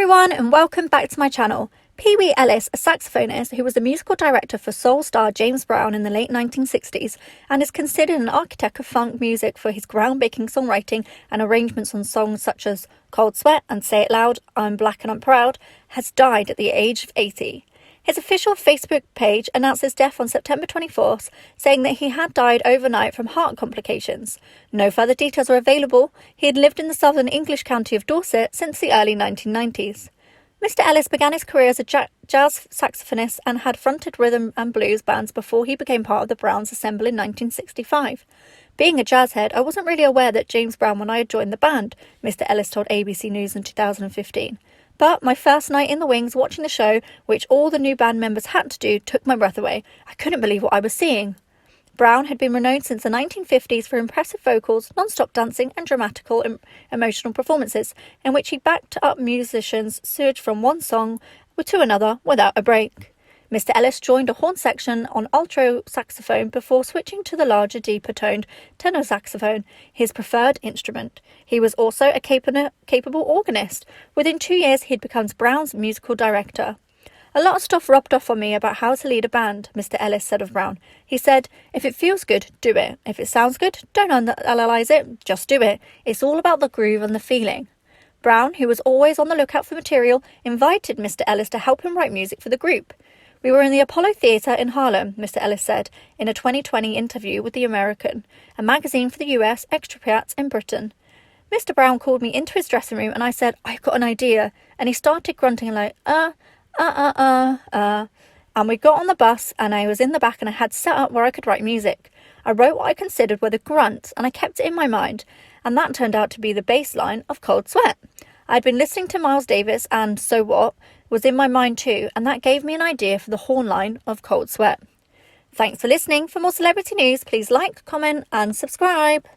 everyone and welcome back to my channel. Pee Wee Ellis, a saxophonist who was the musical director for soul star James Brown in the late 1960s and is considered an architect of funk music for his groundbreaking songwriting and arrangements on songs such as Cold Sweat and Say It Loud, I'm Black and I'm Proud, has died at the age of 80. His official Facebook page announced his death on September 24th, saying that he had died overnight from heart complications. No further details are available. He had lived in the southern English county of Dorset since the early 1990s. Mr. Ellis began his career as a jazz saxophonist and had fronted rhythm and blues bands before he became part of the Browns Ensemble in 1965. Being a jazz head, I wasn't really aware that James Brown when I had joined the band, Mr. Ellis told ABC News in 2015. But my first night in the wings watching the show, which all the new band members had to do, took my breath away. I couldn't believe what I was seeing. Brown had been renowned since the 1950s for impressive vocals, non-stop dancing and dramatical emotional performances, in which he backed up musicians surge from one song to another without a break. Mr. Ellis joined a horn section on alto saxophone before switching to the larger, deeper-toned tenor saxophone, his preferred instrument. He was also a capable organist. Within 2 years, he'd become Brown's musical director. A lot of stuff rubbed off on me about how to lead a band, Mr. Ellis said of Brown. He said, if it feels good, do it. If it sounds good, don't analyse it, just do it. It's all about the groove and the feeling. Brown, who was always on the lookout for material, invited Mr. Ellis to help him write music for the group. We were in the Apollo Theatre in Harlem, Mr. Ellis said, in a 2020 interview with The American, a magazine for the US expatriates in Britain. Mr. Brown called me into his dressing room and I said, I've got an idea. And he started grunting like, And we got on the bus and I was in the back and I had set up where I could write music. I wrote what I considered were the grunts and I kept it in my mind. And that turned out to be the bass line of Cold Sweat. I'd been listening to Miles Davis and So What was in my mind too, and that gave me an idea for the horn line of Cold Sweat. Thanks for listening. For more celebrity news, please like, comment and subscribe.